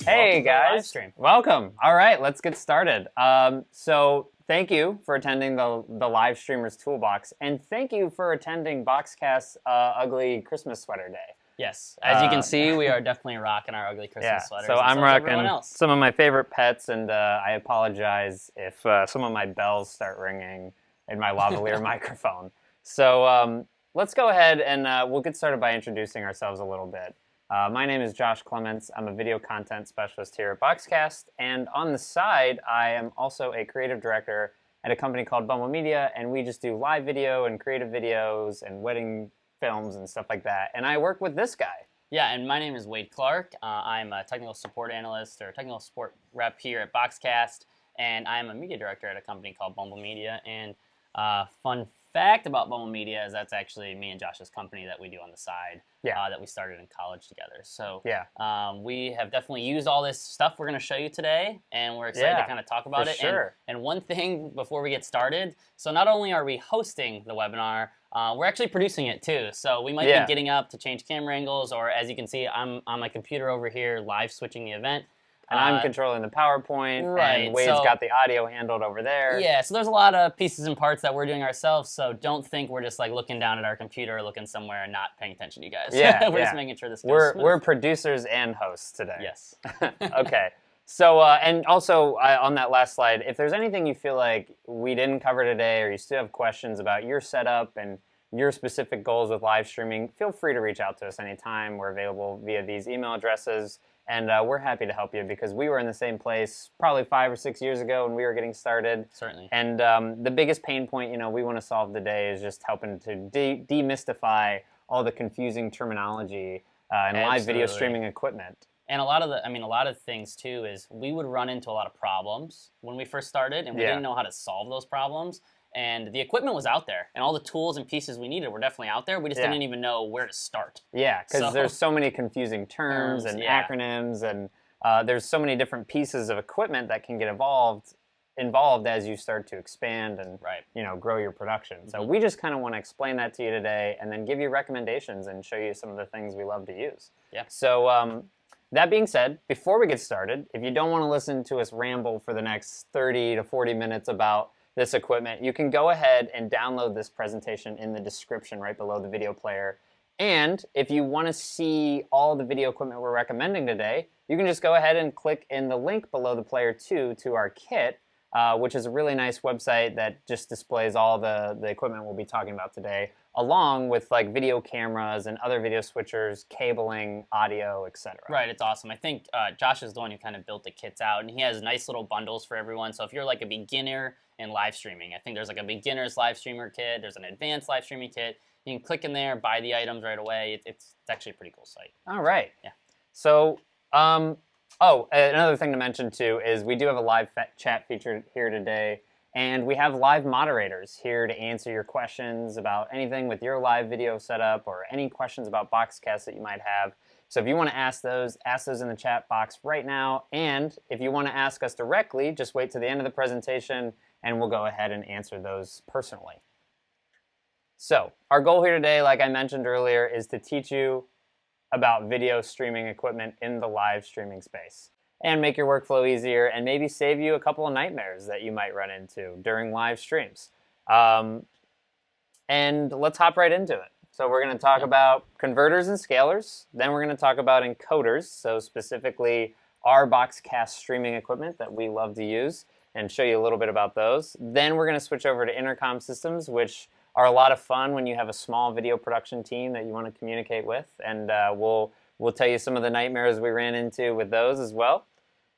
Hey guys, welcome. All right, let's get started. So thank you for attending the live streamers Toolbox, and thank you for attending BoxCast's ugly Christmas sweater day. Yes, as you can see, we are definitely rocking our ugly Christmas sweaters. So I'm rocking some of my favorite pets, and I apologize if some of my bells start ringing in my lavalier microphone. So let's go ahead and we'll get started by introducing ourselves a little bit. My name is Josh Clements. I'm a video content specialist here at BoxCast, and on the side, I am also a creative director at a company called Bumble Media, and we just do live video and creative videos and wedding films and stuff like that. And I work with this guy. Yeah, and my name is Wade Clark. I'm a technical support analyst or technical support rep here at BoxCast, and I'm a media director at a company called Bumble Media. And fun fact about Bumble Media is that's actually me and Josh's company that we do on the side. That we started in college together. So we have definitely used all this stuff we're going to show you today, and we're excited to kind of talk about it. Sure. And one thing before we get started, so not only are we hosting the webinar, we're actually producing it too. So we might be getting up to change camera angles, or as you can see, I'm on my computer over here live switching the event. And I'm controlling the PowerPoint, and Wade's got the audio handled over there. Yeah, so there's a lot of pieces and parts that we're doing ourselves, so don't think we're just like looking down at our computer, looking somewhere and not paying attention to you guys. We're just making sure this goes smooth. We're producers and hosts today. Yes. Okay. So, and also on that last slide, if there's anything you feel like we didn't cover today, or you still have questions about your setup and your specific goals with live streaming, feel free to reach out to us anytime. We're available via these email addresses. And we're happy to help you because we were in the same place probably 5 or 6 years ago when we were getting started. Certainly. And the biggest pain point, we want to solve today is just helping to demystify all the confusing terminology and live video streaming equipment. And a lot of things too is we would run into a lot of problems when we first started, and we didn't know how to solve those problems. And the equipment was out there, and all the tools and pieces we needed were definitely out there. We just didn't even know where to start. Yeah, because there's so many confusing terms and acronyms, and there's so many different pieces of equipment that can get involved as you start to expand and grow your production. So we just kind of want to explain that to you today, and then give you recommendations and show you some of the things we love to use. Yeah. So that being said, before we get started, if you don't want to listen to us ramble for the next 30 to 40 minutes about this equipment, you can go ahead and download this presentation in the description right below the video player. And if you want to see all the video equipment we're recommending today, you can just go ahead and click in the link below the player to our kit, which is a really nice website that just displays all the equipment we'll be talking about today, along with like video cameras and other video switchers, cabling, audio, etc. Right, it's awesome. I think Josh is the one who kind of built the kits out, and he has nice little bundles for everyone. So if you're like a beginner in live streaming, I think there's like a beginner's live streamer kit, there's an advanced live streaming kit. You can click in there, buy the items right away. It's actually a pretty cool site. All right. Yeah. So, another thing to mention too is we do have a live chat feature here today, and we have live moderators here to answer your questions about anything with your live video setup or any questions about BoxCast that you might have. So if you want to ask those in the chat box right now, and if you want to ask us directly, just wait to the end of the presentation and we'll go ahead and answer those personally. So our goal here today, like I mentioned earlier, is to teach you about video streaming equipment in the live streaming space and make your workflow easier and maybe save you a couple of nightmares that you might run into during live streams. And let's hop right into it. So we're going to talk about converters and scalers. Then we're going to talk about encoders, so specifically our BoxCast streaming equipment that we love to use, and show you a little bit about those. Then we're going to switch over to intercom systems, which are a lot of fun when you have a small video production team that you want to communicate with, and we'll tell you some of the nightmares we ran into with those as well.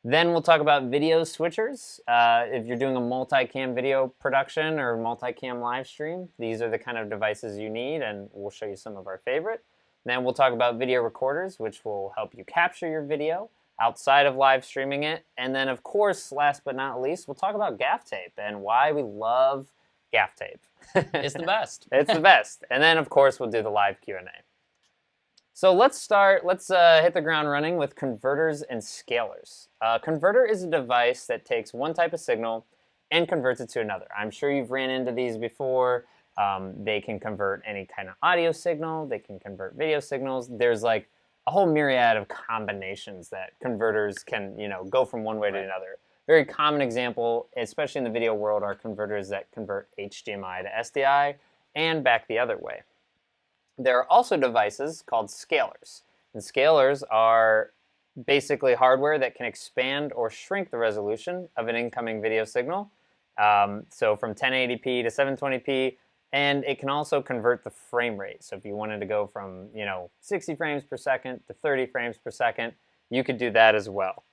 Then we'll talk about video switchers. If you're doing a multicam video production or multicam live stream, these are the kind of devices you need, and we'll show you some of our favorite. Then we'll talk about video recorders, which will help you capture your video outside of live streaming it. And then, of course, last but not least, we'll talk about gaff tape and why we love gaff tape. It's the best. It's the best. And then, of course, we'll do the live Q&A. So let's hit the ground running with converters and scalers. Converter is a device that takes one type of signal and converts it to another. I'm sure you've ran into these before. They can convert any kind of audio signal. They can convert video signals. There's like a whole myriad of combinations that converters can, go from one way to another. Very common example, especially in the video world, are converters that convert HDMI to SDI and back the other way. There are also devices called scalers. And scalers are basically hardware that can expand or shrink the resolution of an incoming video signal. So from 1080p to 720p, and it can also convert the frame rate. So if you wanted to go from 60 frames per second to 30 frames per second, you could do that as well.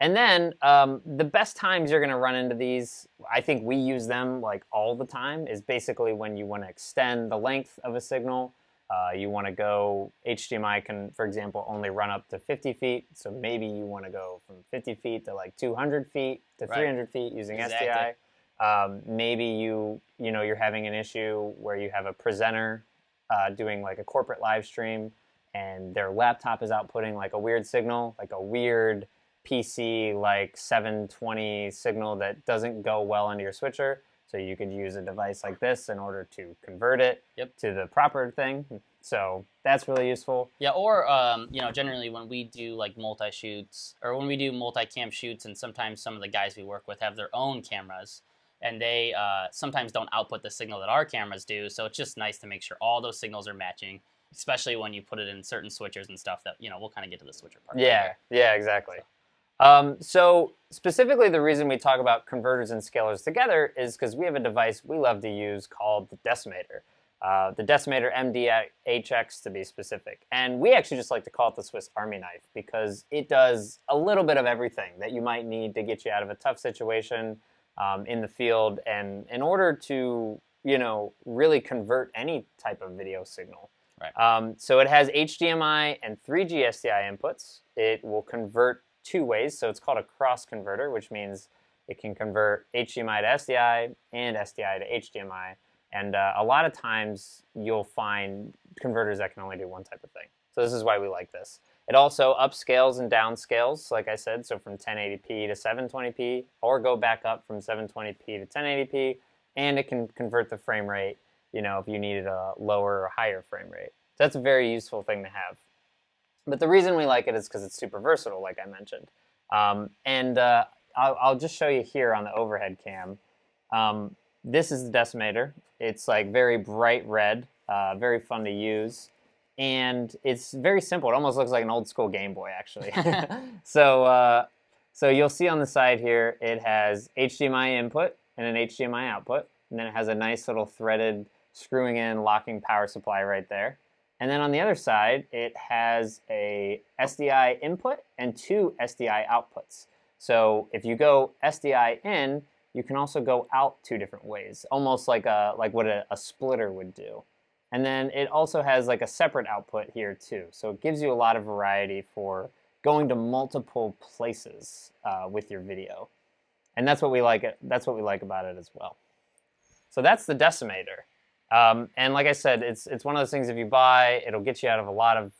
And then the best times you're going to run into these, I think we use them like all the time, is basically when you want to extend the length of a signal. You want to go, HDMI can, for example, only run up to 50 feet. So maybe you want to go from 50 feet to like 200 feet to 300 feet using SDI. Maybe you're having an issue where you have a presenter doing like a corporate live stream and their laptop is outputting like a weird signal, like a weird PC like 720 signal that doesn't go well into your switcher. So you could use a device like this in order to convert it to the proper thing. So that's really useful. Yeah, or generally when we do like multi-shoots or when we do multi-cam shoots, and sometimes some of the guys we work with have their own cameras, and they sometimes don't output the signal that our cameras do. So it's just nice to make sure all those signals are matching, especially when you put it in certain switchers and stuff that, we'll kind of get to the switcher part. Yeah, exactly. So specifically the reason we talk about converters and scalers together is because we have a device we love to use called the Decimator. The Decimator MD-HX to be specific. And we actually just like to call it the Swiss Army knife because it does a little bit of everything that you might need to get you out of a tough situation in the field, and in order to, really convert any type of video signal. Right. So it has HDMI and 3G SDI inputs. It will convert two ways, so it's called a cross converter, which means it can convert HDMI to SDI and SDI to HDMI. And a lot of times you'll find converters that can only do one type of thing. So this is why we like this. It also upscales and downscales, like I said, so from 1080p to 720p, or go back up from 720p to 1080p, and it can convert the frame rate, if you needed a lower or higher frame rate. So that's a very useful thing to have. But the reason we like it is because it's super versatile, like I mentioned. I'll just show you here on the overhead cam. This is the Decimator. It's like very bright red, very fun to use. And it's very simple. It almost looks like an old school Game Boy, actually. So you'll see on the side here, it has HDMI input and an HDMI output. And then it has a nice little threaded screwing in locking power supply right there. And then on the other side, it has a SDI input and two SDI outputs. So if you go SDI in, you can also go out two different ways, almost like what a splitter would do. And then it also has like a separate output here too. So it gives you a lot of variety for going to multiple places with your video. And that's what we like. That's what we like about it as well. So that's the Decimator. And like I said, it's one of those things, if you buy, it'll get you out of a lot of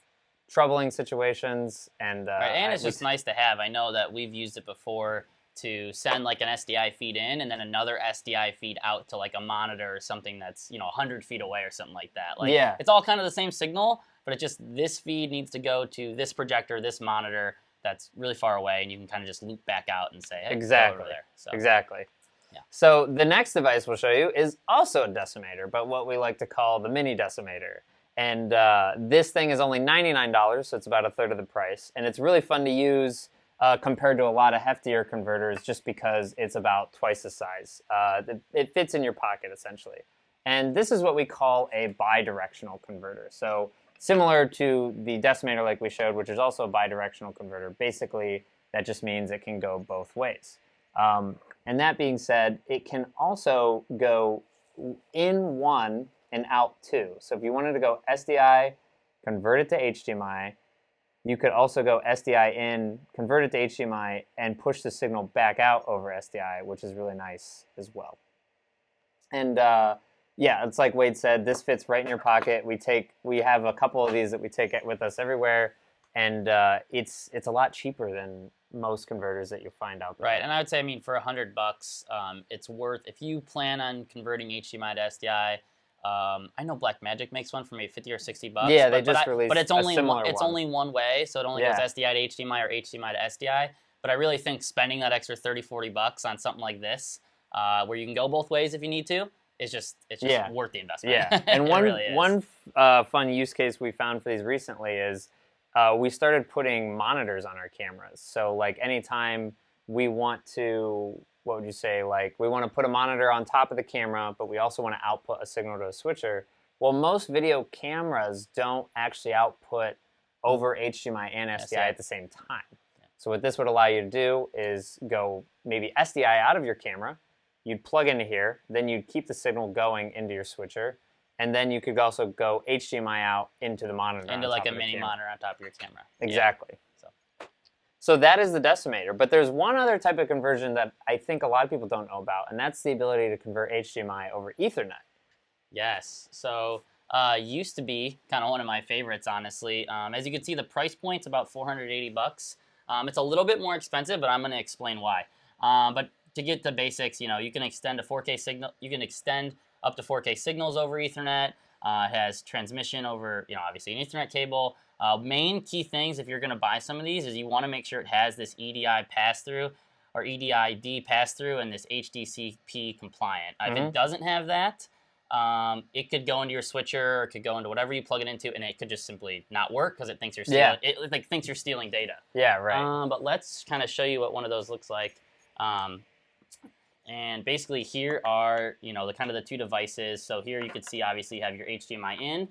troubling situations. And it's just nice to have. I know that we've used it before to send like an SDI feed in and then another SDI feed out to like a monitor or something that's 100 feet away or something like that. Like, it's all kind of the same signal, but it just, this feed needs to go to this projector, this monitor that's really far away, and you can kind of just loop back out and say, hey, exactly, go over there. So. Exactly. Yeah. So the next device we'll show you is also a Decimator, but what we like to call the mini Decimator. And this thing is only $99, so it's about a third of the price. And it's really fun to use compared to a lot of heftier converters just because it's about twice the size. It fits in your pocket, essentially. And this is what we call a bidirectional converter. So similar to the Decimator like we showed, which is also a bidirectional converter, basically that just means it can go both ways. And that being said, it can also go in one and out two. So if you wanted to go SDI, convert it to HDMI, you could also go SDI in, convert it to HDMI, and push the signal back out over SDI, which is really nice as well. And it's like Wade said, this fits right in your pocket. We have a couple of these that we take with us everywhere, and it's a lot cheaper than most converters that you'll find out there. Right, and I would say, for $100, it's worth, if you plan on converting HDMI to SDI, I know Blackmagic makes one for maybe 50 or 60 bucks. Yeah, they just released but it's a only similar it's one. only one way, so it only Yeah. goes SDI to HDMI or HDMI to SDI. But I really think spending that extra 30, 40 bucks on something like this, where you can go both ways if you need to, it's just Yeah. worth the investment. Yeah, and It really is. one fun use case we found for these recently is we started putting monitors on our cameras. So like anytime we want to, what would you say, like we want to put a monitor on top of the camera, but we also want to output a signal to a switcher. Well, most video cameras don't actually output over HDMI and SDI at the same time. So what this would allow you to do is go maybe SDI out of your camera, you'd plug into here, then you'd keep the signal going into your switcher, and then you could also go HDMI out into the monitor. Into like a mini monitor on top of your camera. Exactly. Yeah. So that is the Decimator. But there's one other type of conversion that I think a lot of people don't know about, and that's the ability to convert HDMI over Ethernet. Yes. So used to be kind of one of my favorites, honestly. As you can see, the price point's about 480 bucks. It's a little bit more expensive, but I'm going to explain why. But to get the basics, you can extend a 4K signal. You can extend up to 4K signals over Ethernet. It has transmission over, obviously an Ethernet cable. Main key things if you're going to buy some of these is you want to make sure it has this EDI pass-through or EDI-D pass-through and this HDCP compliant. If it doesn't have that, it could go into your switcher or it could go into whatever you plug it into, and it could just simply not work because it thinks you're stealing. It thinks you're stealing data. Yeah, right. But let's kind of show you what one of those looks like. And basically here are, the kind of the two devices. So here you can see obviously you have your HDMI in, and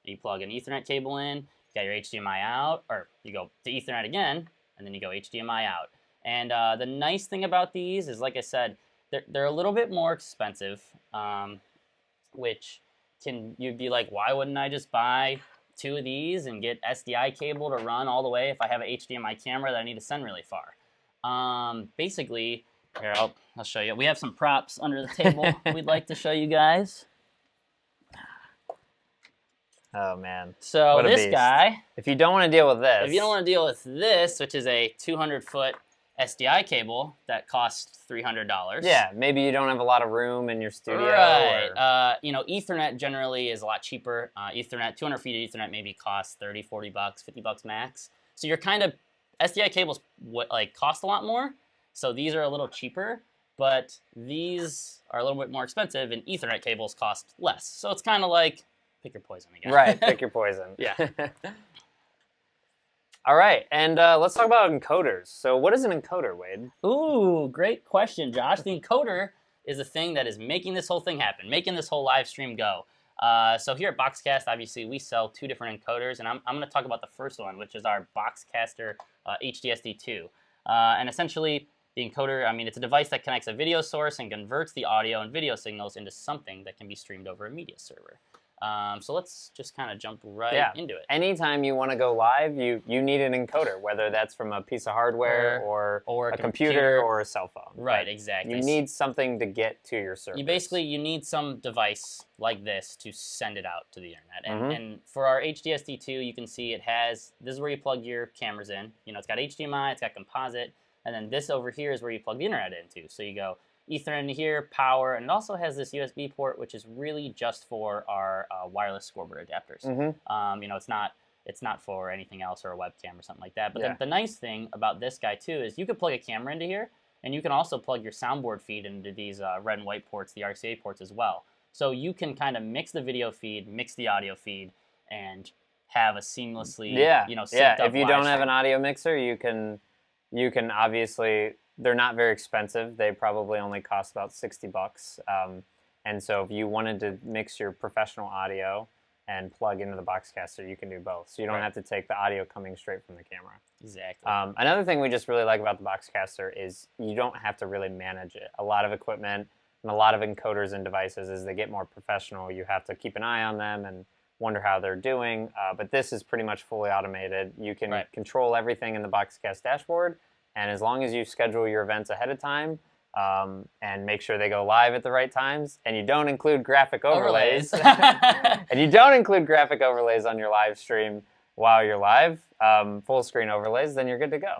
you plug an Ethernet cable in, you got your HDMI out, or you go to Ethernet again, and then you go HDMI out. And the nice thing about these is, like I said, they're a little bit more expensive, which you'd be like, why wouldn't I just buy two of these and get SDI cable to run all the way if I have an HDMI camera that I need to send really far? Basically, here, I'll show you. We have some props under the table we'd like to show you guys. Oh, man. So this guy... If you don't want to deal with this... If you don't want to deal with this, which is a 200-foot SDI cable that costs $300. Yeah, maybe you don't have a lot of room in your studio. Right. Ethernet generally is a lot cheaper. Ethernet, 200 feet of Ethernet maybe costs 30, 40 bucks, 50 bucks max. So you're kind of... SDI cables cost a lot more. So these are a little cheaper, but these are a little bit more expensive, and Ethernet cables cost less. So it's kind of like, pick your poison again. Right, pick your poison. Yeah. All right, and let's talk about encoders. So what is an encoder, Wade? Ooh, great question, Josh. The encoder is the thing that is making this whole thing happen, making this whole live stream go. So here at BoxCast, obviously, we sell two different encoders, and I'm going to talk about the first one, which is our BoxCaster HDSD2. And essentially, the encoder, it's a device that connects a video source and converts the audio and video signals into something that can be streamed over a media server. So let's just kind of jump right into it. Anytime you want to go live, you need an encoder, whether that's from a piece of hardware or a computer or a cell phone. Right, exactly. You need something to get to your server. You need some device like this to send it out to the internet. And for our HDSD2, you can see this is where you plug your cameras in. It's got HDMI, it's got composite, and then this over here is where you plug the internet into. So you go Ethernet into here, power, and it also has this USB port, which is really just for our wireless scoreboard adapters. It's not for anything else or a webcam or something like that. But the nice thing about this guy too is you could plug a camera into here, and you can also plug your soundboard feed into these red and white ports, the RCA ports as well. So you can kind of mix the video feed, mix the audio feed, and have a seamlessly synced up If you don't have an audio mixer, you can obviously. They're not very expensive. They probably only cost about 60 bucks. And so if you wanted to mix your professional audio and plug into the BoxCaster, you can do both. So you don't have to take the audio coming straight from the camera. Exactly. Another thing we just really like about the BoxCaster is you don't have to really manage it. A lot of equipment and a lot of encoders and devices, as they get more professional, you have to keep an eye on them and wonder how they're doing. But this is pretty much fully automated. You can control everything in the BoxCast dashboard. And as long as you schedule your events ahead of time and make sure they go live at the right times, and you don't include graphic overlays, and you don't include graphic overlays on your live stream while you're live, full screen overlays, then you're good to go.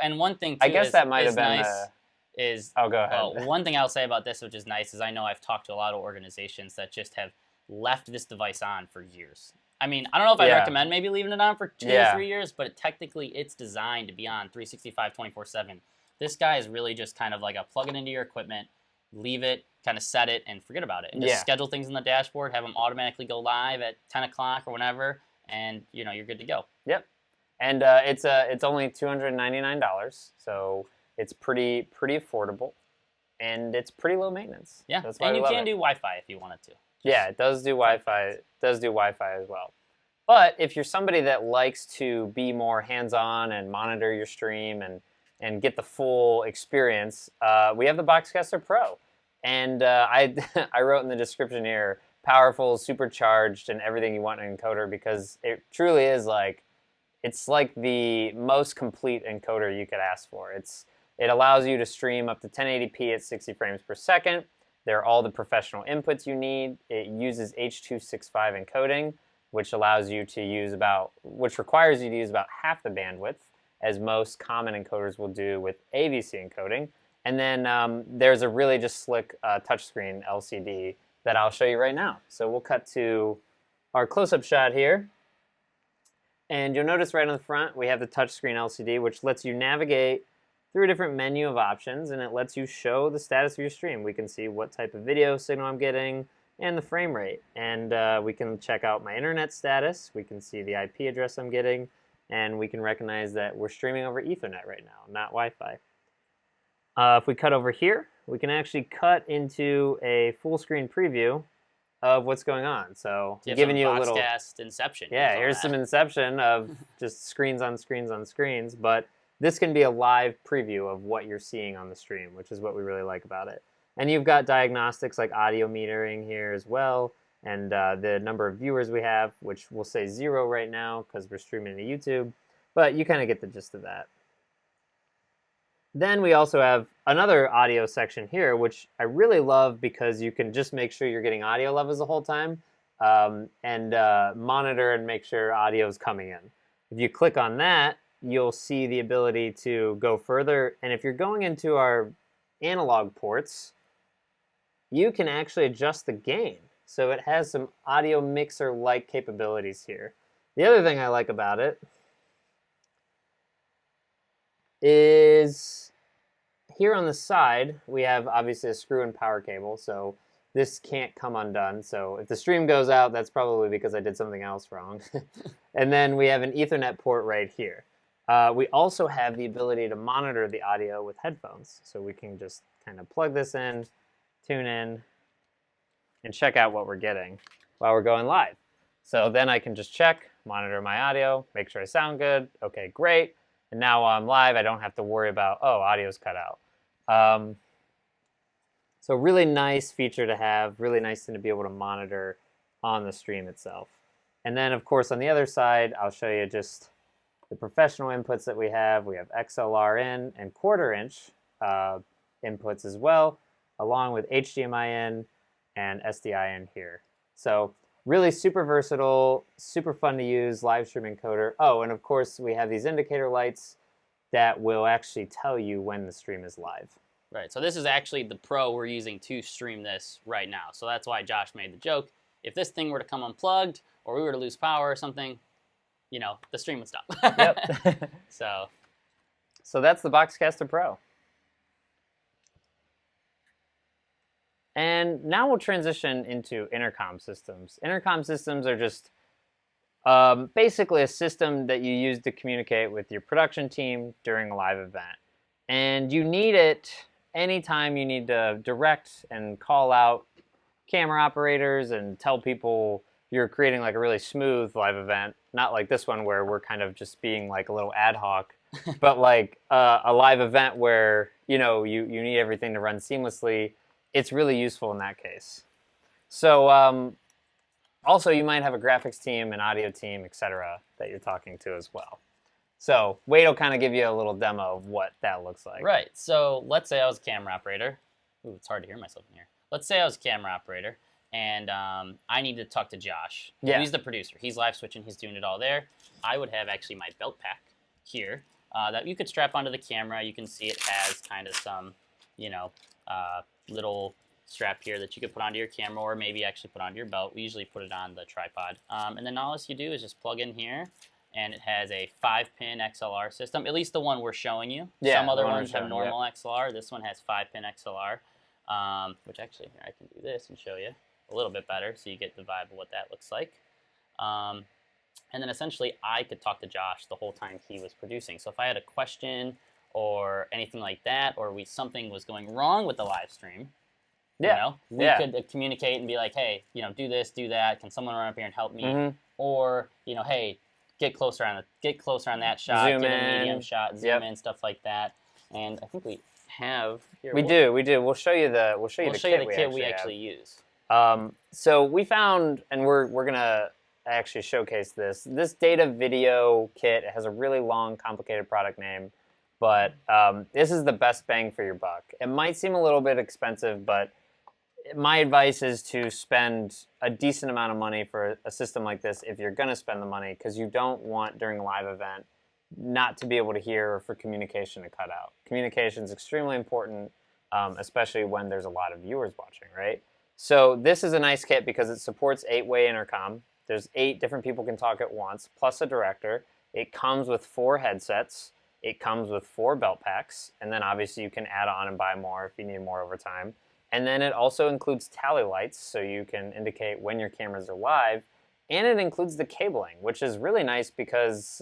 And one thing too, I guess that might have been nice oh, go ahead. One thing I'll say about this, which is nice, is I know I've talked to a lot of organizations that just have left this device on for years. I mean, I don't know if I recommend maybe leaving it on for 2 or 3 years, but technically it's designed to be on 365 24/7. This guy is really just kind of like a plug it into your equipment, leave it, kind of set it, and forget about it. And just schedule things in the dashboard, have them automatically go live at 10 o'clock or whenever, and you're good to go. Yep. And it's only $299, so it's pretty affordable, and it's pretty low maintenance. Yeah, that's why and you we love can it. do Wi-Fi if you wanted to. Yeah, it does do Wi-Fi. It does do Wi-Fi as well. But if you're somebody that likes to be more hands-on and monitor your stream and get the full experience, we have the BoxCaster Pro. And I wrote in the description here, powerful, supercharged, and everything you want in an encoder, because it truly is it's like the most complete encoder you could ask for. It allows you to stream up to 1080p at 60 frames per second. There are all the professional inputs you need. It uses H.265 encoding, which requires you to use about half the bandwidth, as most common encoders will do with AVC encoding. And then there's a really just slick touchscreen LCD that I'll show you right now. So we'll cut to our close-up shot here. And you'll notice right on the front, we have the touchscreen LCD, which lets you navigate through a different menu of options, and it lets you show the status of your stream. We can see what type of video signal I'm getting and the frame rate. And we can check out my internet status. We can see the IP address I'm getting, and we can recognize that we're streaming over Ethernet right now, not Wi-Fi. If we cut over here, we can actually cut into a full screen preview of what's going on. So giving you a little BoxCast inception. Yeah, here's some inception of just screens on screens on screens, but this can be a live preview of what you're seeing on the stream, which is what we really like about it. And you've got diagnostics like audio metering here as well, and the number of viewers we have, which we'll say 0 right now because we're streaming to YouTube, but you kind of get the gist of that. Then we also have another audio section here, which I really love because you can just make sure you're getting audio levels the whole time and monitor and make sure audio is coming in. If you click on that, you'll see the ability to go further. And if you're going into our analog ports, you can actually adjust the gain. So it has some audio mixer-like capabilities here. The other thing I like about it is here on the side, we have obviously a screw and power cable, so this can't come undone. So if the stream goes out, that's probably because I did something else wrong. And then we have an Ethernet port right here. We also have the ability to monitor the audio with headphones. So we can just kind of plug this in, tune in, and check out what we're getting while we're going live. So then I can just check, monitor my audio, make sure I sound good. Okay, great. And now while I'm live, I don't have to worry about, oh, audio's cut out. So really nice feature to have, really nice thing to be able to monitor on the stream itself. And then, of course, on the other side, I'll show you just the professional inputs that we have. We have XLR in and 1/4 inch inputs as well, along with HDMI in and SDI in here. So really super versatile, super fun to use, live stream encoder. Oh, and of course, we have these indicator lights that will actually tell you when the stream is live. Right, so this is actually the Pro we're using to stream this right now. So that's why Josh made the joke. If this thing were to come unplugged or we were to lose power or something, you know, the stream would stop. Yep. So that's the BoxCaster Pro. And now we'll transition into intercom systems. Intercom systems are just basically a system that you use to communicate with your production team during a live event. And you need it anytime you need to direct and call out camera operators and tell people you're creating like a really smooth live event. Not like this one where we're kind of just being like a little ad hoc, but like a live event where, you know, you need everything to run seamlessly. It's really useful in that case. So also you might have a graphics team, an audio team, etc. that you're talking to as well. So Wade will kind of give you a little demo of what that looks like. Right, so let's say I was a camera operator. Ooh, it's hard to hear myself in here. Let's say I was a camera operator and I need to talk to Josh. Yeah. He's the producer. He's live switching. He's doing it all there. I would have actually my belt pack here that you could strap onto the camera. You can see it has kind of some, you know, little strap here that you could put onto your camera or maybe actually put onto your belt. We usually put it on the tripod. And then all else you do is just plug in here, and it has a 5-pin XLR system, at least the one we're showing you. Yeah, some other the one ones we're have showing, normal XLR. This one has 5-pin XLR, which actually, here, I can do this and show you a little bit better so you get the vibe of what that looks like. And then essentially I could talk to Josh the whole time he was producing. So if I had a question or anything like that, or something was going wrong with the live stream, you know, we could communicate and be like, hey, you know, do this, do that. Can someone run up here and help me? Or, you know, hey, get closer on that shot, Zoom get in. a medium shot, zoom in, stuff like that. And I think we have here. We do. We'll show you the kit we actually use. So we found, and we're gonna actually showcase this. This data video kit has a really long, complicated product name, but this is the best bang for your buck. It might seem a little bit expensive, but my advice is to spend a decent amount of money for a system like this if you're going to spend the money, because you don't want, during a live event, not to be able to hear or for communication to cut out. Communication is extremely important, especially when there's a lot of viewers watching, right? So this is a nice kit because it supports 8-way intercom. There's 8 different people can talk at once, plus a director. It comes with 4 headsets. It comes with 4 belt packs, and then obviously you can add on and buy more if you need more over time. And then it also includes tally lights, so you can indicate when your cameras are live. And it includes the cabling, which is really nice because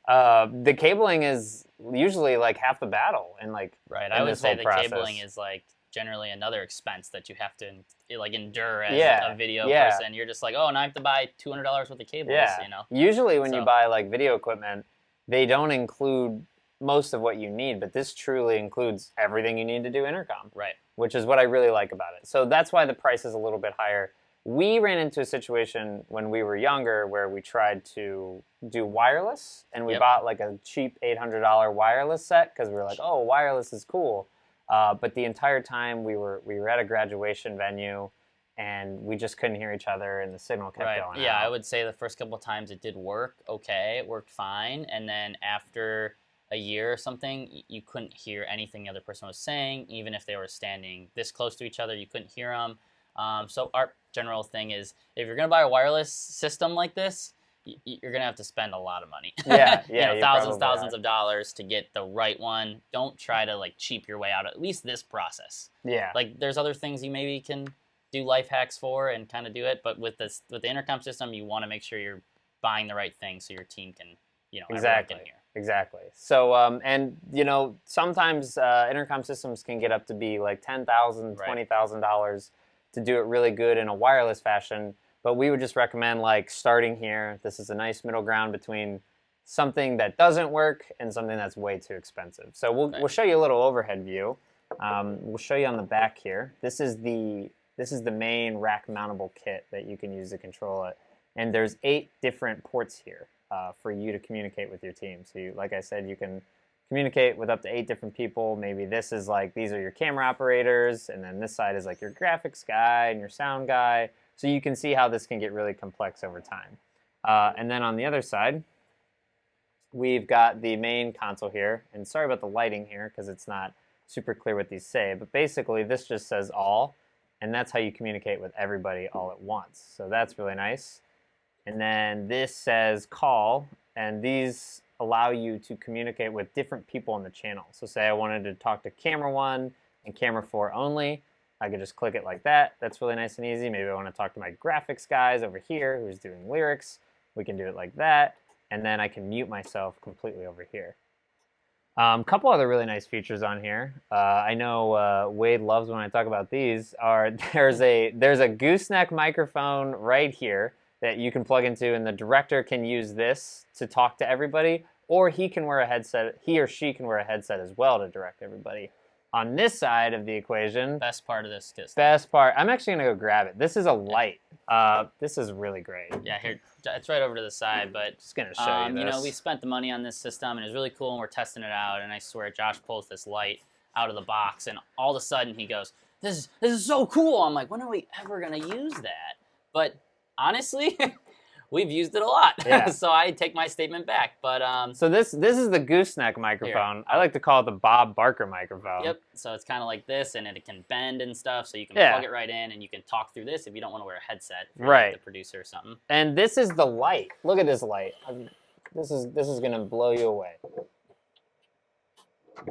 the cabling is usually like half the battle. And like, right, I would say the cabling is like generally another expense that you have to like endure as a video person. You're just like, oh, now I have to buy $200 worth of cables. You know. Usually when you buy like video equipment, they don't include most of what you need, but this truly includes everything you need to do intercom. Right. Which is what I really like about it. So that's why the price is a little bit higher. We ran into a situation when we were younger where we tried to do wireless, and we bought like a cheap $800 wireless set because we were like, oh, wireless is cool. But the entire time we were at a graduation venue, and we just couldn't hear each other, and the signal kept going out. Yeah, I would say the first couple of times it did work okay. It worked fine. And then after a year or something, you couldn't hear anything the other person was saying. Even if they were standing this close to each other, you couldn't hear them. So our general thing is, if you're going to buy a wireless system like this, you're going to have to spend a lot of money. Thousands of dollars to get the right one. Don't try to like cheap your way out of at least this process. Yeah. Like there's other things you maybe can do life hacks for and kind of do it, but with the intercom system, you want to make sure you're buying the right thing so your team can, everyone can hear. Exactly. So, and sometimes intercom systems can get up to be like $10,000, $20,000 to do it really good in a wireless fashion. But we would just recommend like starting here. This is a nice middle ground between something that doesn't work and something that's way too expensive. So we'll show you a little overhead view. We'll show you on the back here. This is the main rack mountable kit that you can use to control it. And there's 8 different ports here for you to communicate with your team. So like I said, you can communicate with up to 8 different people. Maybe this is like, these are your camera operators, and then this side is like your graphics guy and your sound guy. So you can see how this can get really complex over time. And then on the other side, we've got the main console here. And sorry about the lighting here because it's not super clear what these say. But basically, this just says all. And that's how you communicate with everybody all at once. So that's really nice. And then this says call. And these allow you to communicate with different people on the channel. So say I wanted to talk to camera 1 and camera 4 only. I could just click it like that. That's really nice and easy. Maybe I want to talk to my graphics guys over here who's doing lyrics. We can do it like that. And then I can mute myself completely over here. A couple other really nice features on here. I know Wade loves when I talk about these. There's a gooseneck microphone right here that you can plug into, and the director can use this to talk to everybody, or he can wear a headset. He or she can wear a headset as well to direct everybody. On this side of the equation, best part of this kit. Best part. I'm actually gonna go grab it. This is a light. This is really great. Yeah, here it's right over to the side, but just gonna show you this. We spent the money on this system, and it's really cool, and we're testing it out. And I swear, Josh pulls this light out of the box, and all of a sudden he goes, "This is so cool." I'm like, "When are we ever gonna use that?" But honestly, we've used it a lot. Yeah. So I take my statement back. But So this is the gooseneck microphone. Here. I like to call it the Bob Barker microphone. Yep. So it's kind of like this, and it can bend and stuff. So you can Yeah. plug it right in, and you can talk through this if you don't want to wear a headset. If you're Right. like the producer or something. And this is the light. Look at this light. This is gonna blow you away.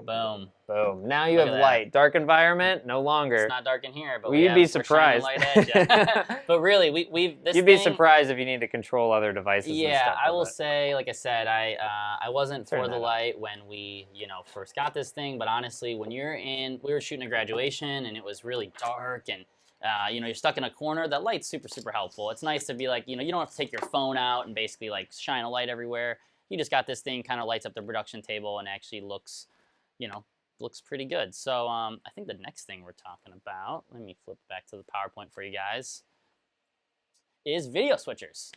Boom. Boom. Now you Look have at light. Dark environment, no longer. It's not dark in here, but Well, we you'd have, be we're shining surprised. light at you. But really, we've this You'd be thing, surprised if you need to control other devices. Yeah, and stuff I with will it. say, like I said, I wasn't Turn for that the up. light when we first got this thing. But honestly, when we were shooting a graduation and it was really dark and you're stuck in a corner. That light's super helpful. It's nice to be like you don't have to take your phone out and basically like shine a light everywhere. You just got this thing, kind of lights up the production table and actually looks pretty good. So I think the next thing we're talking about, let me flip back to the PowerPoint for you guys, is video switchers.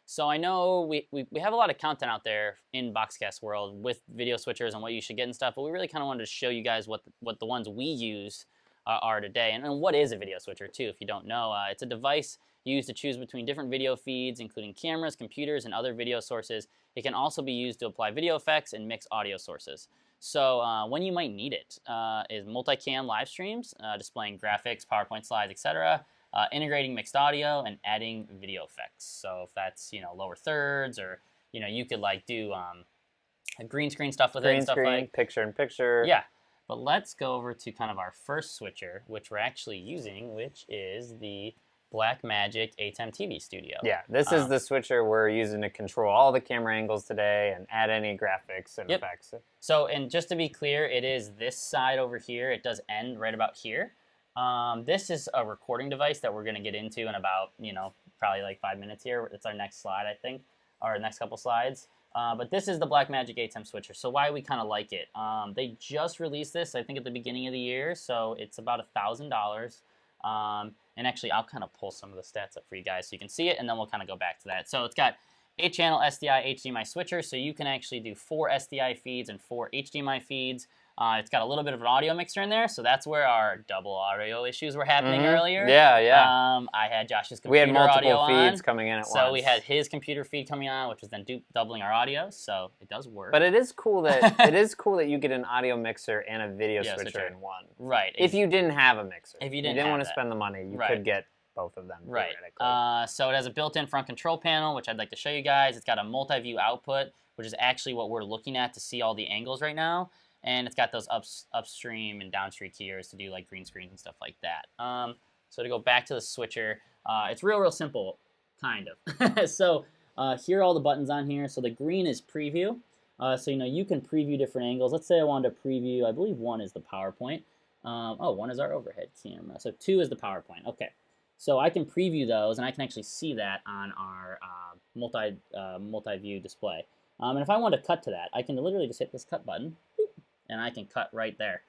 So I know we have a lot of content out there in BoxCast world with video switchers and what you should get and stuff, but we really kind of wanted to show you guys what the ones we use are today. And what is a video switcher too, if you don't know. It's a device used to choose between different video feeds, including cameras, computers, and other video sources. It can also be used to apply video effects and mix audio sources. So when you might need it is multicam live streams, displaying graphics, PowerPoint slides, etc., integrating mixed audio, and adding video effects. So if that's lower thirds, or you could like do green screen stuff with it and stuff like picture in picture. Yeah. But let's go over to kind of our first switcher, which we're actually using, which is the Blackmagic ATEM TV Studio. Yeah, this is the switcher we're using to control all the camera angles today and add any graphics and effects. So, and just to be clear, it is this side over here. It does end right about here. This is a recording device that we're going to get into in about, probably like 5 minutes here. It's our next slide, I think, or next couple slides. But this is the Blackmagic ATEM switcher. So why we kind of like it. They just released this, I think, at the beginning of the year. So it's about $1,000. And actually, I'll kind of pull some of the stats up for you guys so you can see it, and then we'll kind of go back to that. So it's got 8-channel SDI HDMI switcher, so you can actually do 4 SDI feeds and 4 HDMI feeds. It's got a little bit of an audio mixer in there, so that's where our double audio issues were happening earlier. Yeah. I had Josh's computer we had multiple audio feeds on, coming in at once. so we had his computer feed coming on, which was then doubling our audio. So it does work. But it is cool that you get an audio mixer and a video switcher in one. Right. If you didn't have a mixer, if you didn't want to spend the money, you could get both of them. Right. So it has a built-in front control panel, which I'd like to show you guys. It's got a multi-view output, which is actually what we're looking at to see all the angles right now. And it's got those upstream and downstream keyers to do like green screens and stuff like that. So to go back to the switcher, it's real simple, kind of. So here are all the buttons on here. So the green is preview. So you can preview different angles. Let's say I wanted to preview, I believe 1 is the PowerPoint. 1 is our overhead camera. So 2 is the PowerPoint. Okay. So I can preview those, and I can actually see that on our multi-view display. And if I want to cut to that, I can literally just hit this cut button, and I can cut right there.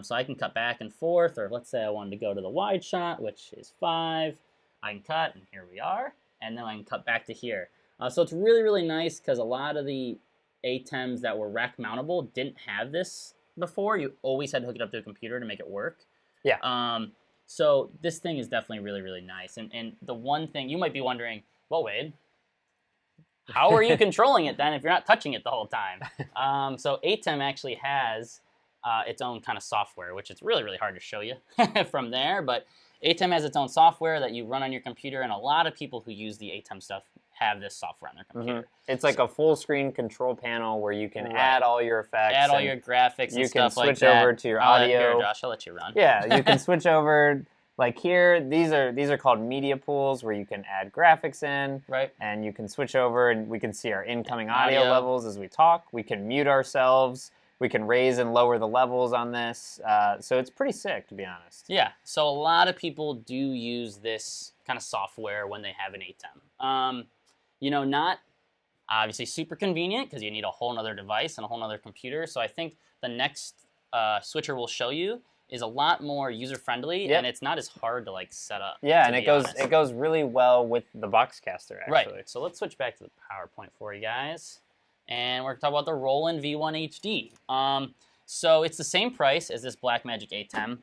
So I can cut back and forth, or let's say I wanted to go to the wide shot, which is 5. I can cut, and here we are. And then I can cut back to here. So it's really nice because a lot of the ATEMs that were rack mountable didn't have this before. You always had to hook it up to a computer to make it work. Yeah. So this thing is definitely really nice. And the one thing you might be wondering, well, Wade, how are you controlling it then if you're not touching it the whole time? So ATEM actually has its own kind of software, which it's really hard to show you from there. But ATEM has its own software that you run on your computer, and a lot of people who use the ATEM stuff have this software on their computer. It's like a full screen control panel where you can add all your effects. Add all your graphics and stuff like that. You can switch over to your audio. Here, Josh, I'll let you run. Yeah, you can switch over. Like here, these are called media pools where you can add graphics in. Right. And you can switch over and we can see our incoming audio levels as we talk. We can mute ourselves. We can raise and lower the levels on this. So it's pretty sick, to be honest. Yeah, so a lot of people do use this kind of software when they have an ATEM. Not obviously super convenient because you need a whole nother device and a whole nother computer. So I think the next switcher we'll show you is a lot more user-friendly, and it's not as hard to like set up. Yeah, and it goes really well with the BoxCaster, actually. Right, so let's switch back to the PowerPoint for you guys. And we're going to talk about the Roland V1 HD. So it's the same price as this Blackmagic ATEM.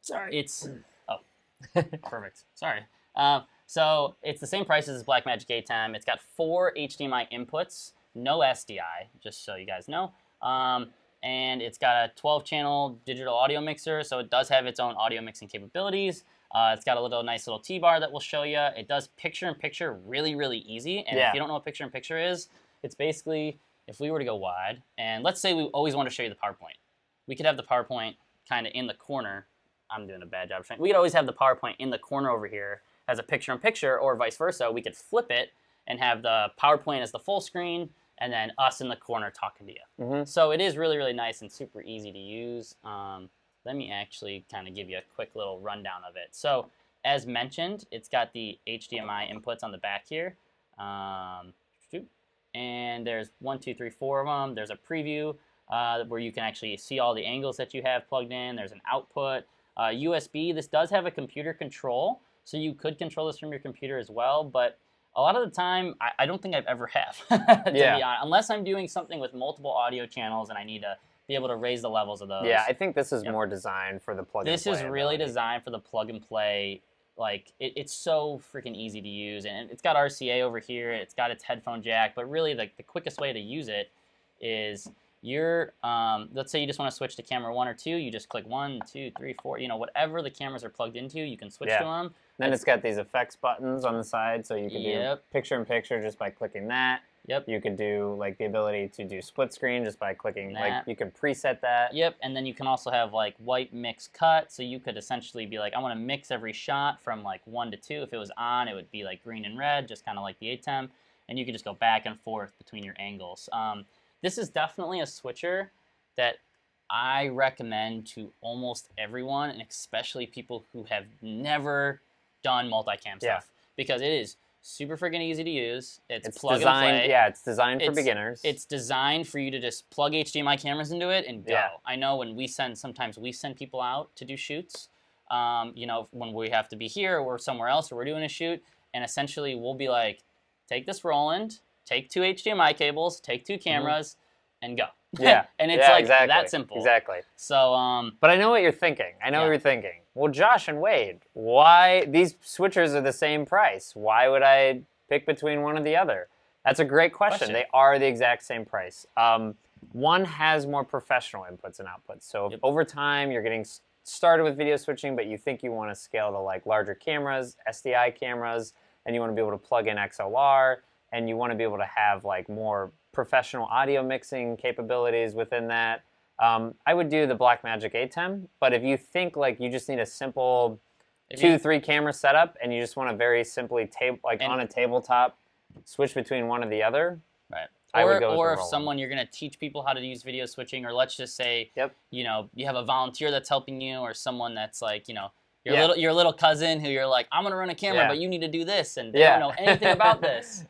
Sorry. It's, perfect. Sorry. So it's the same price as Blackmagic ATEM. It's got 4 HDMI inputs, no SDI, just so you guys know. And it's got a 12-channel digital audio mixer, so it does have its own audio mixing capabilities. It's got a nice little T-bar that we'll show you. It does picture-in-picture really, really easy. And if you don't know what picture-in-picture is, it's basically, if we were to go wide, and let's say we always want to show you the PowerPoint. We could have the PowerPoint kind of in the corner. I'm doing a bad job of showing. We could always have the PowerPoint in the corner over here as a picture-in-picture, or vice versa. We could flip it and have the PowerPoint as the full screen, and then us in the corner talking to you. So it is really, really nice and super easy to use. Let me actually kind of give you a quick little rundown of it. So as mentioned, it's got the HDMI inputs on the back here. And there's 1, 2, 3, 4 of them. There's a preview where you can actually see all the angles that you have plugged in. There's an output. USB, this does have a computer control, so you could control this from your computer as well, but a lot of the time, I don't think I've ever have, to be honest, unless I'm doing something with multiple audio channels and I need to be able to raise the levels of those. Yeah, I think this is more designed for the plug-and-play. This is really designed for the plug-and-play. Like, it's so freaking easy to use, and it's got RCA over here, it's got its headphone jack, but really the quickest way to use it is let's say you just want to switch to camera 1 or 2, you just click 1, 2, 3, 4, whatever the cameras are plugged into, you can switch to them. Then it's got these effects buttons on the side, so you can do picture-in-picture just by clicking that. You could do like the ability to do split screen just by clicking, like you can preset that. And then you can also have like white mix cut, so you could essentially be like, I want to mix every shot from like 1 to 2. If it was on, it would be like green and red, just kind of like the ATEM, and you could just go back and forth between your angles. This is definitely a switcher that I recommend to almost everyone, and especially people who have never done multicam stuff, because it is super freaking easy to use. It's plug and play. Yeah, it's designed for beginners. It's designed for you to just plug HDMI cameras into it and go. I know when sometimes we send people out to do shoots, when we have to be here or somewhere else or we're doing a shoot, and essentially we'll be like, take this Roland, take 2 HDMI cables, take 2 cameras, and go. And it's that simple. Exactly. So, but I know what you're thinking. I know what you're thinking. Well, Josh and Wade, why these switchers are the same price? Why would I pick between one or the other? That's a great question. They are the exact same price. One has more professional inputs and outputs. So if over time you're getting started with video switching, but you think you want to scale to like larger cameras, SDI cameras, and you want to be able to plug in XLR, and you want to be able to have like more professional audio mixing capabilities within that, I would do the Blackmagic ATEM. But if you think like you just need a simple 2-3 camera setup and you just want to very simply on a tabletop switch between one or the other, I would go with the if someone you're going to teach people how to use video switching, or let's just say you have a volunteer that's helping you, or someone that's like your little cousin who you're like, I'm going to run a camera, but you need to do this, and they don't know anything about this.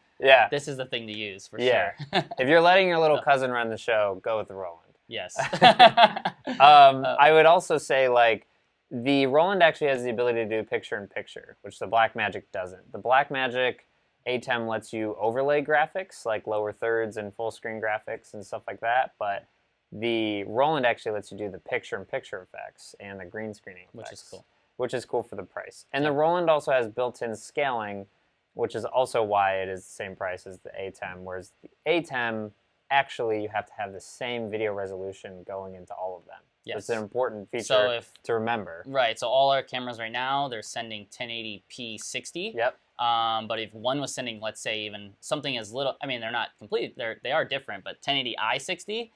This is the thing to use for sure. If you're letting your little cousin run the show, go with the Roland. Yes. I would also say like the Roland actually has the ability to do picture-in-picture, which the Blackmagic doesn't. The Blackmagic ATEM lets you overlay graphics, like lower thirds and full screen graphics and stuff like that, but the Roland actually lets you do the picture-in-picture effects and the green screening effects. Which is cool for the price. And the Roland also has built-in scaling, which is also why it is the same price as the ATEM, whereas the ATEM, actually, you have to have the same video resolution going into all of them. So it's an important feature to remember. Right, so all our cameras right now, they're sending 1080p 60. But if one was sending, let's say, even something as little, I mean, they're not complete, they are different, but 1080i 60,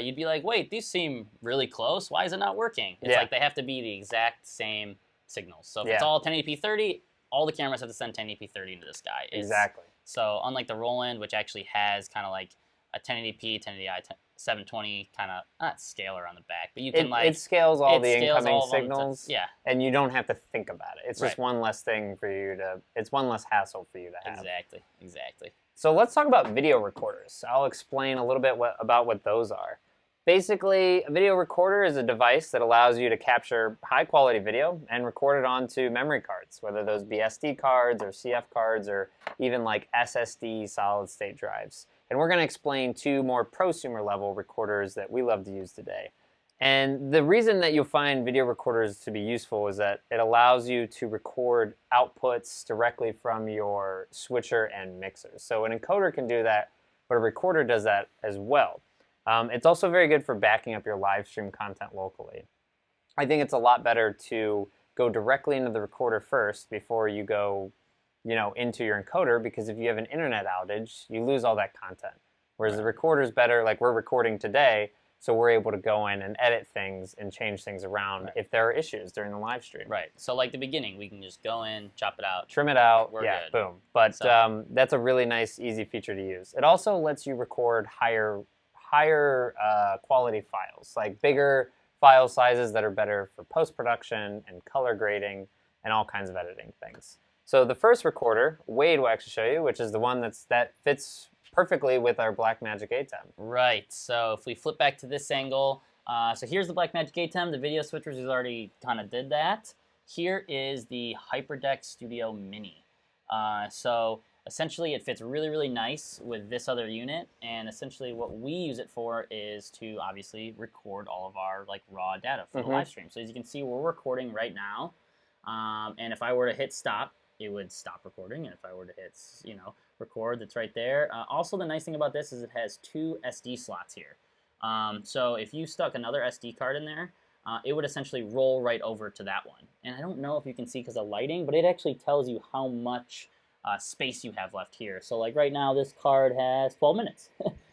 you'd be like, wait, these seem really close. Why is it not working? It's like they have to be the exact same signals. So if it's all 1080p 30, all the cameras have to send 1080p 30 into the sky. Exactly. So unlike the Roland, which actually has kind of like a 1080p, 1080i, 720 kind of, not scaler on the back, but you can it scales all the incoming signals. And you don't have to think about it. It's just one less thing for you to, it's one less hassle for you to have. Exactly. So let's talk about video recorders. I'll explain a little bit about what those are. Basically, a video recorder is a device that allows you to capture high-quality video and record it onto memory cards, whether those be SD cards or CF cards or even like SSD solid-state drives. And we're going to explain 2 more prosumer level recorders that we love to use today. And the reason that you'll find video recorders to be useful is that it allows you to record outputs directly from your switcher and mixer. So an encoder can do that, but a recorder does that as well. It's also very good for backing up your live stream content locally. I think it's a lot better to go directly into the recorder first before you go, into your encoder, because if you have an internet outage, you lose all that content. Whereas the recorder is better, like we're recording today, so we're able to go in and edit things and change things around if there are issues during the live stream. Right. So like the beginning, we can just go in, chop it out. Trim it out, we're yeah, good. boom. But that's a really nice, easy feature to use. It also lets you record higher quality files, like bigger file sizes that are better for post-production and color grading and all kinds of editing things. So the first recorder, Wade will actually show you, which is the one that fits perfectly with our Blackmagic ATEM. Right, so if we flip back to this angle, so here's the Blackmagic ATEM, the video switchers has already kind of did that. Here is the HyperDeck Studio Mini. So essentially it fits really, really nice with this other unit, and essentially what we use it for is to obviously record all of our raw data for the live stream. So as you can see, we're recording right now, and if I were to hit stop, it would stop recording, and if I were to hit, record, that's right there. Also, the nice thing about this is it has 2 SD slots here. So if you stuck another SD card in there, it would essentially roll right over to that one. And I don't know if you can see because of lighting, but it actually tells you how much space you have left here. So like right now, this card has 12 minutes.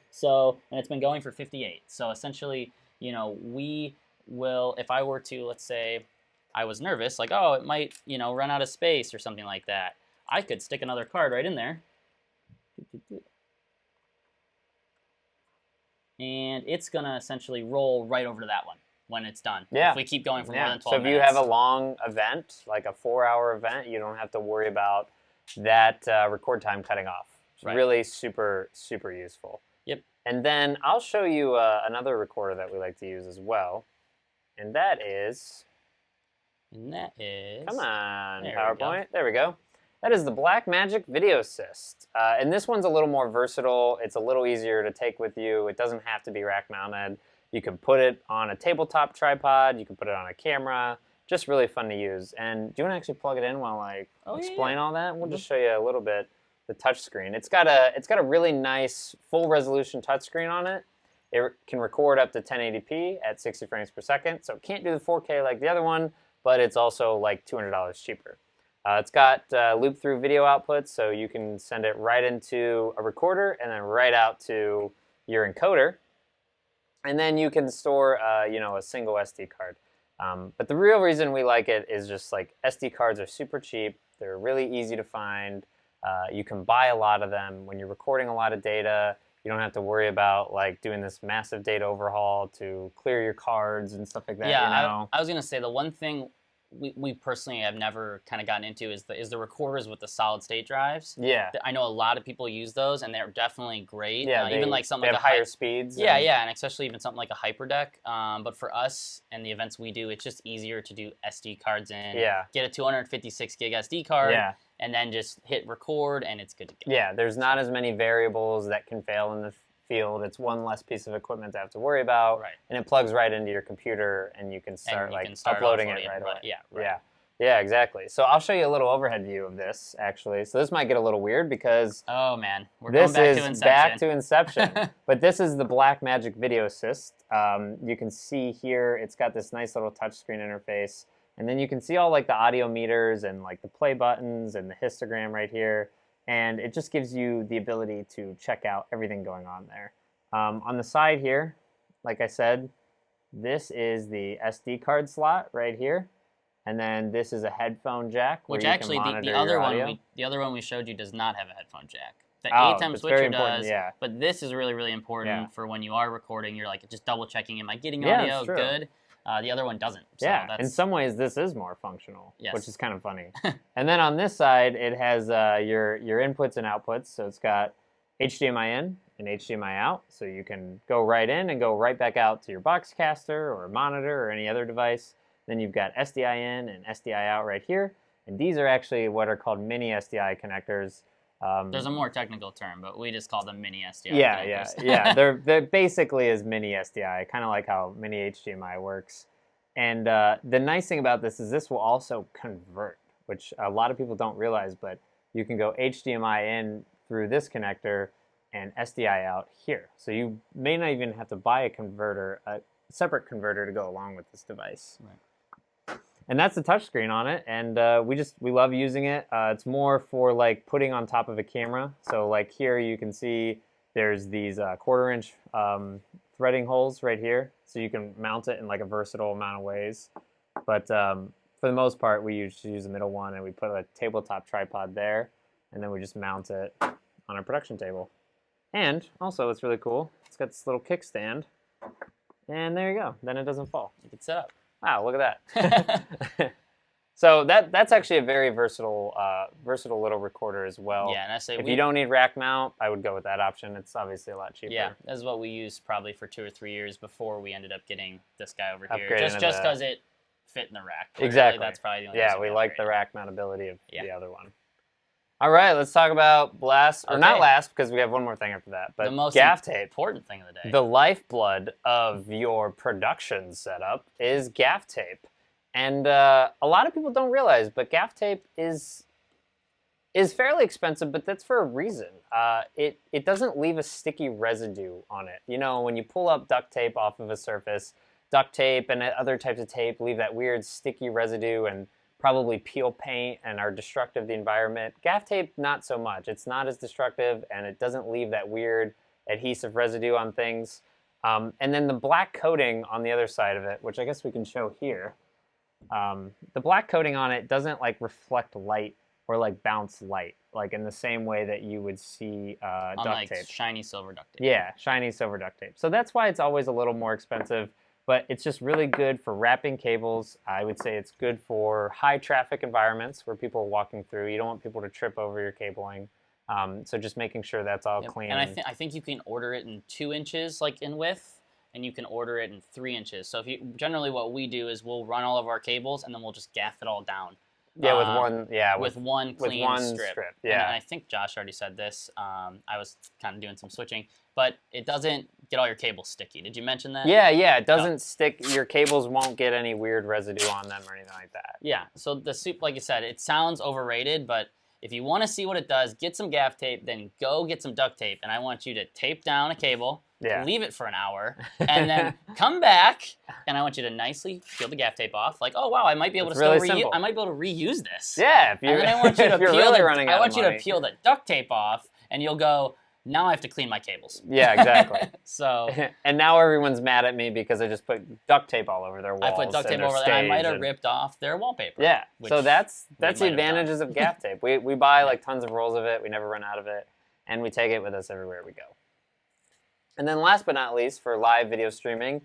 So, and it's been going for 58. So essentially, we will, if I were to, let's say, I was nervous, like, oh, it might, run out of space or something like that, I could stick another card right in there. And it's going to essentially roll right over to that one when it's done. Yeah. If we keep going for more than 12 minutes. So if you have a long event, like a 4-hour event, you don't have to worry about that record time cutting off. It's really super, super useful. Yep. And then I'll show you another recorder that we like to use as well. And that is... Come on, PowerPoint. There we go. That is the Blackmagic Video Assist. And this one's a little more versatile. It's a little easier to take with you. It doesn't have to be rack mounted. You can put it on a tabletop tripod. You can put it on a camera. Just really fun to use. And do you want to actually plug it in while I explain all that? We'll just show you a little bit the touch screen. It's got a really nice full resolution touch screen on it. It can record up to 1080p at 60 frames per second. So it can't do the 4K like the other one, but it's also like $200 cheaper. It's got loop-through video outputs, so you can send it right into a recorder and then right out to your encoder. And then you can store, a single SD card. But the real reason we like it is just like SD cards are super cheap. They're really easy to find. You can buy a lot of them. When you're recording a lot of data, you don't have to worry about doing this massive data overhaul to clear your cards and stuff like that. Yeah, I was going to say the one thing we personally have never kind of gotten into is the recorders with the solid state drives. Yeah. I know a lot of people use those, and they're definitely great. Yeah, even like something like higher speeds. Yeah, and especially even something like a HyperDeck. But for us and the events we do, it's just easier to do SD cards in. Yeah. Get a 256 gig SD card. Yeah. And then just hit record, and it's good to go. Yeah, there's not as many variables that can fail in the field. It's one less piece of equipment to have to worry about, and it plugs right into your computer, and you can start uploading it right away. Yeah, exactly. So I'll show you a little overhead view of this, actually. So this might get a little weird because oh man, we're going back to Inception. Back to Inception. But this is the Blackmagic Video Assist. You can see here it's got this nice little touchscreen interface, and then you can see all the audio meters and the play buttons and the histogram right here. And it just gives you the ability to check out everything going on there. On the side here, like I said, this is the SD card slot right here. And then this is a headphone jack. Which actually, the other one we showed you does not have a headphone jack. The ATEM switcher does, but this is really, really important for when you are recording. You're just double checking, am I getting audio good? The other one doesn't. So in some ways this is more functional, which is kind of funny. And then on this side, it has your inputs and outputs. So it's got HDMI in and HDMI out. So you can go right in and go right back out to your BoxCaster or a monitor or any other device. Then you've got SDI in and SDI out right here. And these are actually what are called mini SDI connectors. There's a more technical term, but we just call them mini SDI Yeah. connectors. They're basically as mini SDI, kind of like how mini HDMI works. And the nice thing about this is this will also convert, which a lot of people don't realize, but you can go HDMI in through this connector and SDI out here. So you may not even have to buy a separate converter to go along with this device. Right. And that's the touchscreen on it, and we love using it. It's more for like putting on top of a camera. So like here you can see there's these 1/4 inch threading holes right here, so you can mount it in like a versatile amount of ways. But for the most part, we use the middle one, and we put a tabletop tripod there, and then we just mount it on our production table. And also, it's really cool. It's got this little kickstand, and there you go. Then it doesn't fall. You can set up. Wow, look at that. So that's actually a very versatile little recorder as well. Yeah, and I say if you don't need rack mount, I would go with that option. It's obviously a lot cheaper. Yeah, that's what we used probably for 2 or 3 years before we ended up getting this guy over here. Upgraded Just because it fit in the rack. Exactly. That's probably the only Yeah, reason we like the rack mountability of the other one. All right, let's talk about not last, because we have one more thing after that, but the most gaff tape. Important thing of the day. The lifeblood of your production setup is gaff tape. And a lot of people don't realize, but gaff tape is fairly expensive, but that's for a reason. It doesn't leave a sticky residue on it. You know, when you pull up duct tape off of a surface, duct tape and other types of tape leave that weird sticky residue and probably peel paint and are destructive to the environment. Gaff tape, not so much. It's not as destructive, and it doesn't leave that weird adhesive residue on things. And then the black coating on the other side of it, which I guess we can show here, the black coating on it doesn't like reflect light or like bounce light, like in the same way that you would see duct like tape. Shiny silver duct tape. Yeah, shiny silver duct tape. So that's why it's always a little more expensive, but it's just really good for wrapping cables. I would say it's good for high traffic environments where people are walking through. You don't want people to trip over your cabling. So just making sure that's all clean. And I think you can order it in 2 inches, like in width, and you can order it in 3 inches. So generally what we do is we'll run all of our cables and then we'll just gaff it all down. Yeah, with one clean strip. Yeah, and I think Josh already said this. I was kind of doing some switching, but it doesn't get all your cables sticky. Did you mention that? Yeah, it doesn't stick. Your cables won't get any weird residue on them or anything like that. Yeah, so the soup, like you said, it sounds overrated, but if you want to see what it does, get some gaff tape, then go get some duct tape, and I want you to tape down a cable, leave it for an hour, and then come back, and I want you to nicely peel the gaff tape off. Like, oh wow, I might be able to reuse this. Yeah, if and then I want you to peel peel the duct tape off, and you'll go, now I have to clean my cables. Yeah, exactly. So and now everyone's mad at me because I just put duct tape all over their walls. I put duct tape over there. I might have ripped off their wallpaper. Yeah. So that's the advantages of gaff tape. We buy like tons of rolls of it. We never run out of it, and we take it with us everywhere we go. And then last but not least, for live video streaming,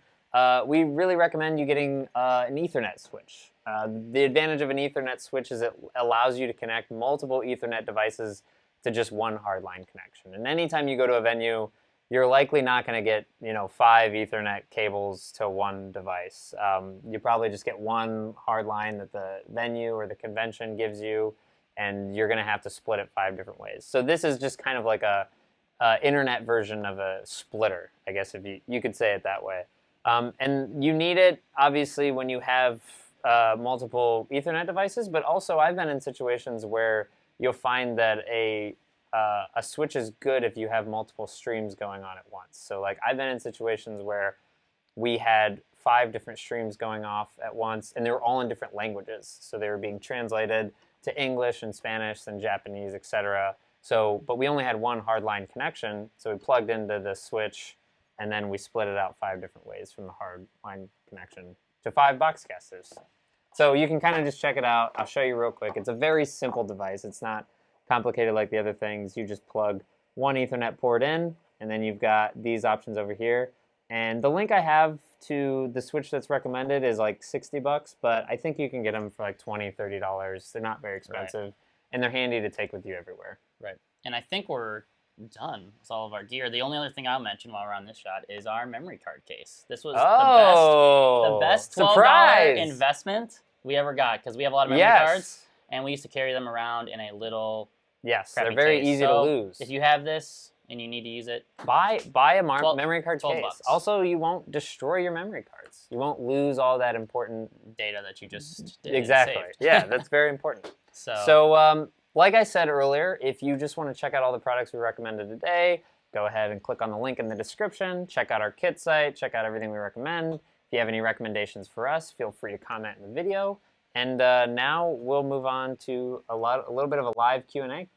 we really recommend you getting an Ethernet switch. The advantage of an Ethernet switch is it allows you to connect multiple Ethernet devices to just one hardline connection. And anytime you go to a venue, you're likely not going to get 5 Ethernet cables to one device. You probably just get one hardline that the venue or the convention gives you, and you're going to have to split it 5 different ways. So this is just kind of like a internet version of a splitter, I guess, if you could say it that way. And you need it, obviously, when you have multiple Ethernet devices, but also I've been in situations where you'll find that a switch is good if you have multiple streams going on at once. So like I've been in situations where we had 5 different streams going off at once, and they were all in different languages. So they were being translated to English and Spanish and Japanese, etc. So, but we only had one hardline connection, so we plugged into the switch, and then we split it out 5 different ways from the hardline connection to 5 BoxCasters. So you can kind of just check it out. I'll show you real quick. It's a very simple device. It's not complicated like the other things. You just plug one Ethernet port in, and then you've got these options over here. And the link I have to the switch that's recommended is like $60, but I think you can get them for like $20, $30. They're not very expensive, and they're handy to take with you everywhere. Right. And I think we're done with all of our gear. The only other thing I'll mention while we're on this shot is our memory card case. This was the best $12 investment we ever got, because we have a lot of memory cards, and we used to carry them around in a little Yes, crappy they're very case. easy to So, lose. If you have this and you need to use it, Buy a memory card 12 case. bucks. Also, you won't destroy your memory cards. You won't lose all that important data that you just did exactly. and saved. Yeah, that's very important. So, like I said earlier, if you just want to check out all the products we recommended today, go ahead and click on the link in the description. Check out our kit site. Check out everything we recommend. If you have any recommendations for us, feel free to comment in the video. And now we'll move on to a little bit of a live Q&A